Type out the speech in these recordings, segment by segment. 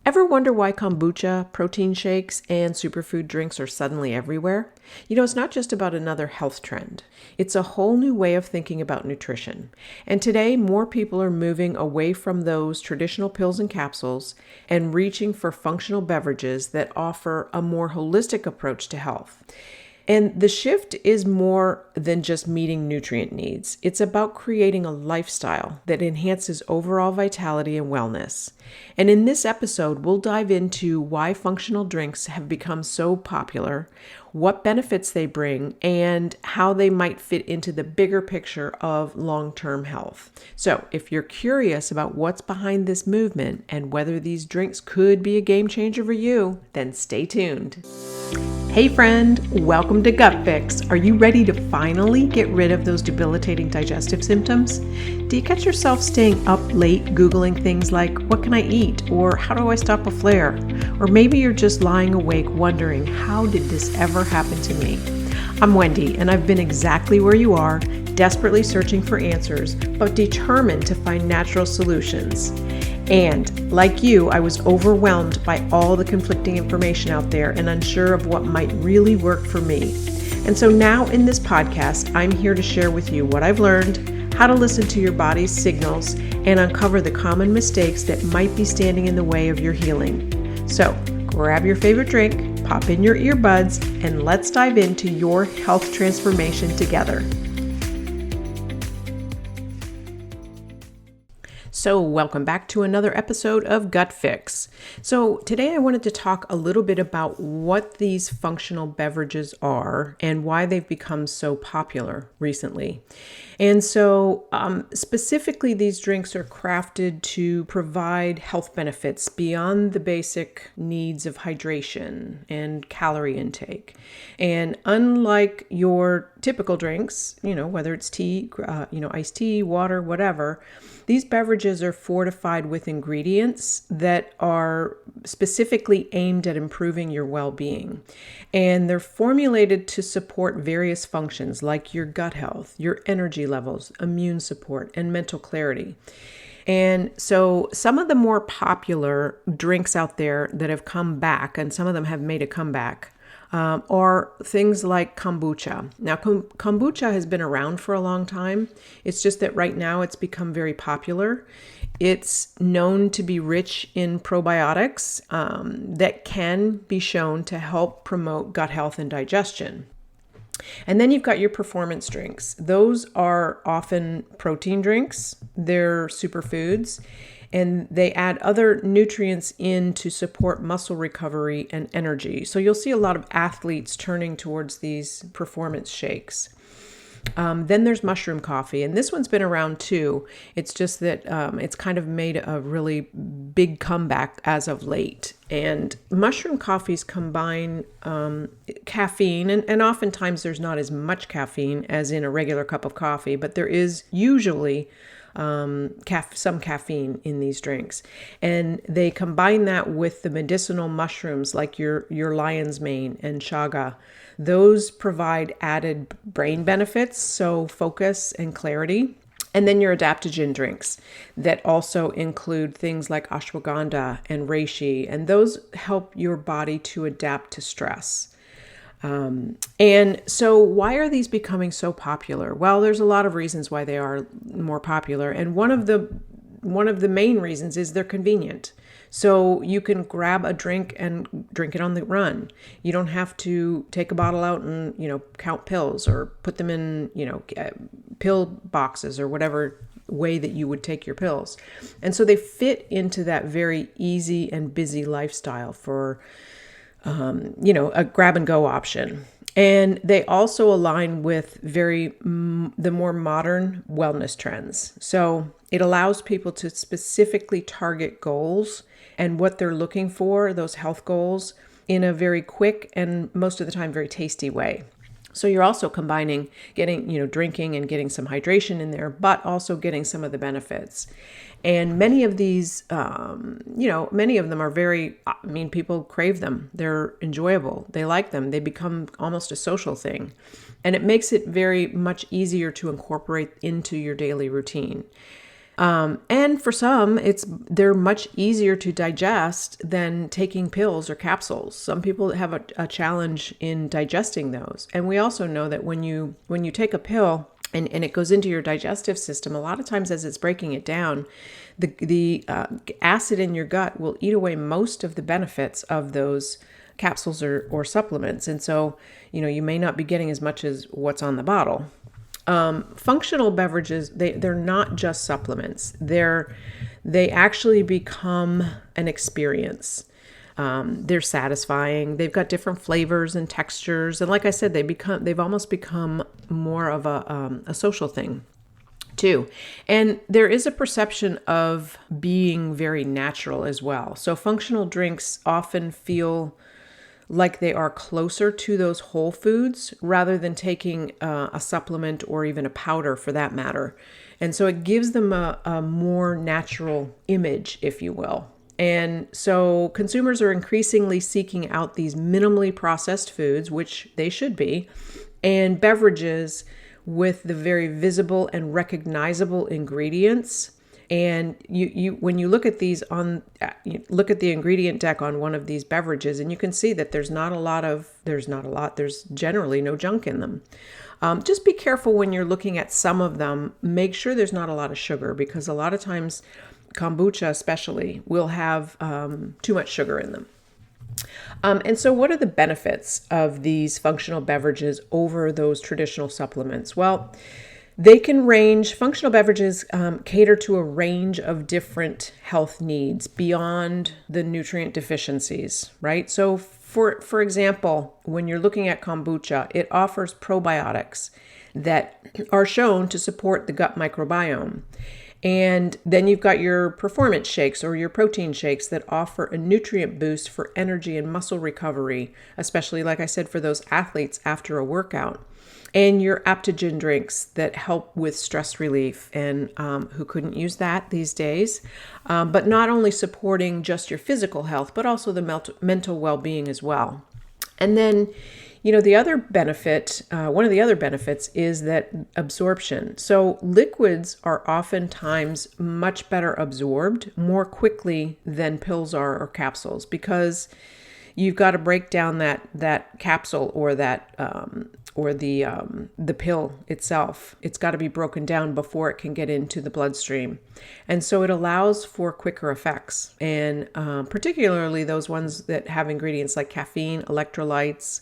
Ever wonder why kombucha, protein shakes, and superfood drinks are suddenly everywhere? It's not just about another health trend. It's a whole new way of thinking about nutrition. And today, more people are moving away from those traditional pills and capsules and reaching for functional beverages that offer a more holistic approach to health. And the shift is more than just meeting nutrient needs. It's about creating a lifestyle that enhances overall vitality and wellness. And in this episode, we'll dive into why functional drinks have become so popular, what benefits they bring, and how they might fit into the bigger picture of long-term health. So if you're curious about what's behind this movement and whether these drinks could be a game changer for you, then stay tuned. Hey friend, welcome to Gut Fix. Are you ready to finally get rid of those debilitating digestive symptoms? Do you catch yourself staying up late Googling things like, what can I eat? Or how do I stop a flare? Or maybe you're just lying awake wondering, how did this ever happen to me? I'm Wendy, and I've been exactly where you are, desperately searching for answers, but determined to find natural solutions. And like you, I was overwhelmed by all the conflicting information out there and unsure of what might really work for me. And so now in this podcast, I'm here to share with you what I've learned, how to listen to your body's signals, and uncover the common mistakes that might be standing in the way of your healing. So grab your favorite drink, pop in your earbuds, and let's dive into your health transformation together. So welcome back to another episode of Gut Fix. So today I wanted to talk a little bit about what these functional beverages are and why they've become so popular recently. And so specifically, these drinks are crafted to provide health benefits beyond the basic needs of hydration and calorie intake. And unlike your typical drinks, whether it's tea, iced tea, water, whatever, these beverages are fortified with ingredients that are specifically aimed at improving your well-being. And they're formulated to support various functions like your gut health, your energy levels, immune support, and mental clarity. And so some of the more popular drinks out there that have come back, and some of them have made a comeback, are things like kombucha. Now, kombucha has been around for a long time. It's just that right now it's become very popular. It's known to be rich in probiotics that can be shown to help promote gut health and digestion. And then you've got your performance drinks. Those are often protein drinks. They're superfoods. And they add other nutrients in to support muscle recovery and energy. So you'll see a lot of athletes turning towards these performance shakes. Then there's mushroom coffee, and this one's been around too. It's just that it's kind of made a really big comeback as of late. And mushroom coffees combine caffeine, and oftentimes there's not as much caffeine as in a regular cup of coffee, but there is usually some caffeine in these drinks, and they combine that with the medicinal mushrooms like your lion's mane and chaga. Those provide added brain benefits, so focus and clarity. And then your adaptogen drinks that also include things like ashwagandha and reishi, and those help your body to adapt to stress. And so why are these becoming so popular? Well, there's a lot of reasons why they are more popular. And one of the main reasons is they're convenient. So you can grab a drink and drink it on the run. You don't have to take a bottle out and, count pills or put them in, pill boxes or whatever way that you would take your pills. And so they fit into that very easy and busy lifestyle for a grab and go option. And they also align with the more modern wellness trends. So it allows people to specifically target goals and what they're looking for, those health goals, in a very quick and most of the time very tasty way. So you're also combining drinking and getting some hydration in there, but also getting some of the benefits. And many of these, many of them are people crave them. They're enjoyable. They like them. They become almost a social thing. And it makes it very much easier to incorporate into your daily routine. And for some, they're much easier to digest than taking pills or capsules. Some people have a challenge in digesting those. And we also know that when you take a pill and it goes into your digestive system, a lot of times as it's breaking it down, the acid in your gut will eat away most of the benefits of those capsules or supplements. And so, you may not be getting as much as what's on the bottle. Functional beverages, they're not just supplements. They actually become an experience. They're satisfying. They've got different flavors and textures. And like I said, they've almost become more of a social thing too. And there is a perception of being very natural as well. So functional drinks often feel like they are closer to those whole foods rather than taking a supplement or even a powder for that matter. And so it gives them a more natural image, if you will. And so consumers are increasingly seeking out these minimally processed foods, which they should be, and beverages with the very visible and recognizable ingredients. And when you look at these look at the ingredient deck on one of these beverages, and you can see that there's generally no junk in them. Just be careful when you're looking at some of them. Make sure there's not a lot of sugar, because a lot of times kombucha especially will have too much sugar in them. And so what are the benefits of these functional beverages over those traditional supplements? Well, functional beverages cater to a range of different health needs beyond the nutrient deficiencies, right? So for example, when you're looking at kombucha, it offers probiotics that are shown to support the gut microbiome. And then you've got your performance shakes or your protein shakes that offer a nutrient boost for energy and muscle recovery, especially, like I said, for those athletes after a workout. And your adaptogen drinks that help with stress relief, and who couldn't use that these days, but not only supporting just your physical health, but also the mental well-being as well. And then, the other benefit, one of the other benefits is that absorption. So liquids are oftentimes much better absorbed more quickly than pills are or capsules, because you've got to break down that capsule or the pill itself. It's got to be broken down before it can get into the bloodstream. And so it allows for quicker effects, and particularly those ones that have ingredients like caffeine, electrolytes,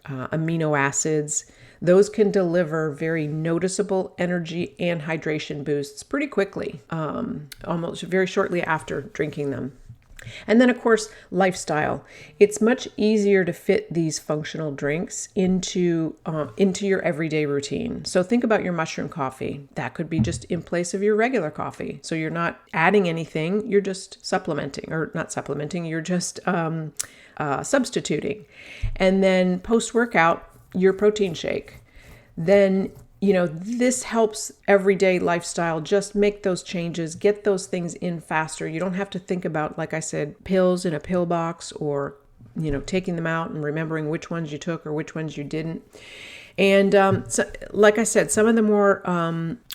amino acids. Those can deliver very noticeable energy and hydration boosts pretty quickly, almost very shortly after drinking them. And then, of course, lifestyle. It's much easier to fit these functional drinks into your everyday routine. So think about your mushroom coffee. That could be just in place of your regular coffee. So you're not adding anything. You're just supplementing, or not supplementing. You're just substituting. And then post-workout, your protein shake. Then this helps everyday lifestyle. Just make those changes, get those things in faster. You don't have to think about, like I said, pills in a pill box, or, taking them out and remembering which ones you took or which ones you didn't. And so, like I said, some of the more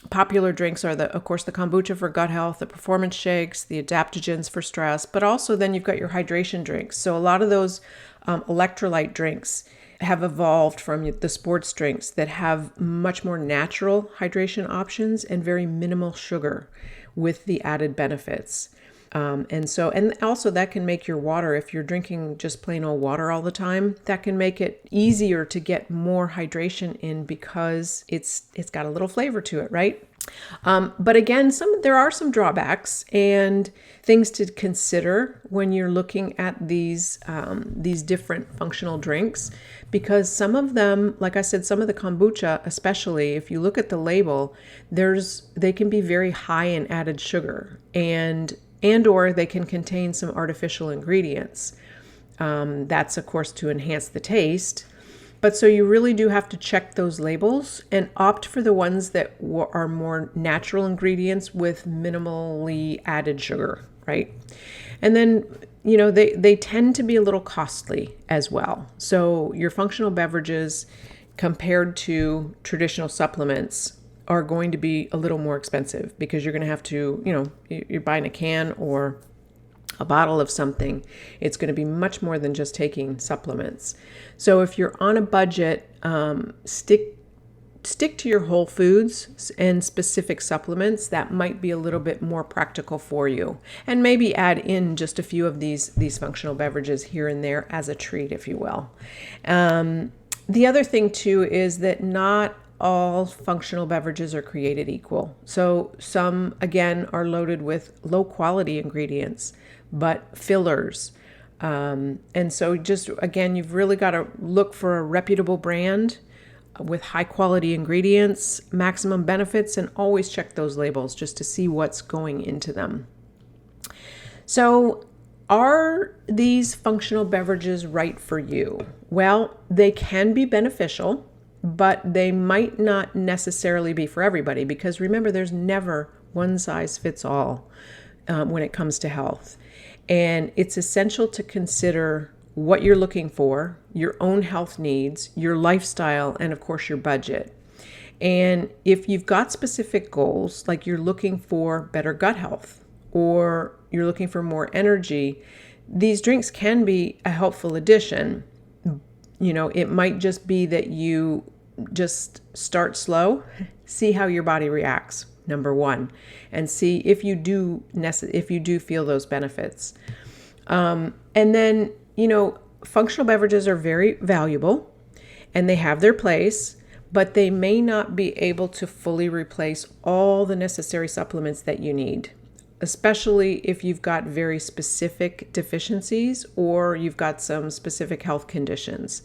popular drinks are, of course, the kombucha for gut health, the performance shakes, the adaptogens for stress, but also then you've got your hydration drinks. So a lot of those electrolyte drinks have evolved from the sports drinks that have much more natural hydration options and very minimal sugar with the added benefits. And also that can make your water, if you're drinking just plain old water all the time, that can make it easier to get more hydration in, because it's got a little flavor to it, right? But again, there are some drawbacks and things to consider when you're looking at these different functional drinks, because some of them, like I said, some of the kombucha, especially if you look at the label, they can be very high in added sugar, or they can contain some artificial ingredients. That's of course to enhance the taste. But so you really do have to check those labels and opt for the ones that are more natural ingredients with minimally added sugar, right? And then, they tend to be a little costly as well. So your functional beverages compared to traditional supplements are going to be a little more expensive because you're going to have to, you're buying a can or a bottle of something. It's going to be much more than just taking supplements. So if you're on a budget, stick to your whole foods and specific supplements. That might be a little bit more practical for you. And maybe add in just a few of these functional beverages here and there as a treat, if you will. The other thing too is that not all functional beverages are created equal. So some, again, are loaded with low quality ingredients, but fillers. And so just, again, you've really got to look for a reputable brand with high quality ingredients, maximum benefits, and always check those labels just to see what's going into them. So are these functional beverages right for you? Well, they can be beneficial, but they might not necessarily be for everybody, because remember, there's never one size fits all when it comes to health. And it's essential to consider what you're looking for, your own health needs, your lifestyle, and of course your budget. And if you've got specific goals, like you're looking for better gut health or you're looking for more energy, these drinks can be a helpful addition. It might just be that you just start slow, see how your body reacts, number one, and see if you do feel those benefits. And then, functional beverages are very valuable and they have their place, but they may not be able to fully replace all the necessary supplements that you need, especially if you've got very specific deficiencies or you've got some specific health conditions.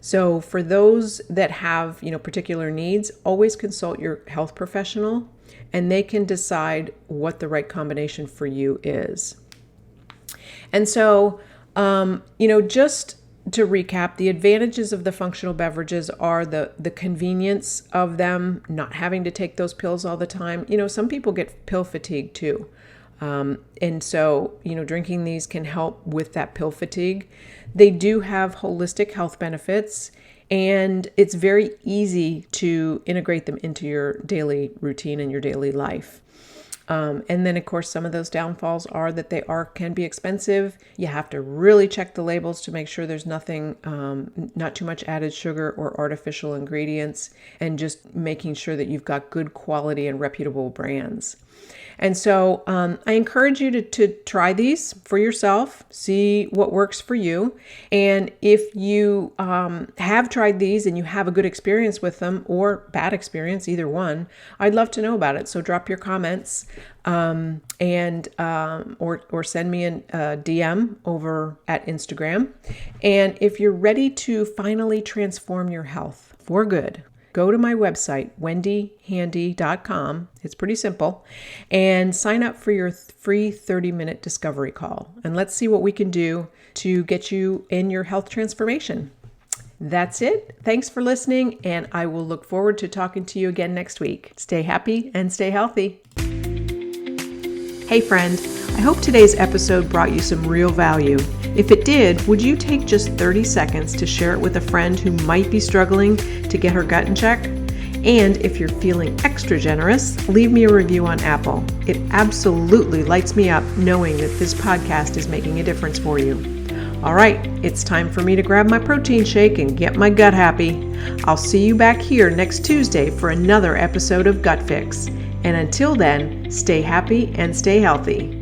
So for those that have, particular needs, always consult your health professional and they can decide what the right combination for you is. And so, just to recap, the advantages of the functional beverages are the convenience of them, not having to take those pills all the time. Some people get pill fatigue too. And so, drinking these can help with that pill fatigue. They do have holistic health benefits, and it's very easy to integrate them into your daily routine and your daily life. And then, of course, some of those downfalls are that they can be expensive. You have to really check the labels to make sure there's nothing, not too much added sugar or artificial ingredients, and just making sure that you've got good quality and reputable brands. And so I encourage you to try these for yourself, see what works for you. And if you have tried these and you have a good experience with them or bad experience, either one, I'd love to know about it. So drop your comments or send me a DM over at Instagram. And if you're ready to finally transform your health for good, go to my website, wendyhandy.com. It's pretty simple. And sign up for your free 30-minute discovery call. And let's see what we can do to get you in your health transformation. That's it. Thanks for listening. And I will look forward to talking to you again next week. Stay happy and stay healthy. Hey friend, I hope today's episode brought you some real value. If it did, would you take just 30 seconds to share it with a friend who might be struggling to get her gut in check? And if you're feeling extra generous, leave me a review on Apple. It absolutely lights me up knowing that this podcast is making a difference for you. All right, it's time for me to grab my protein shake and get my gut happy. I'll see you back here next Tuesday for another episode of Gut Fix. And until then, stay happy and stay healthy.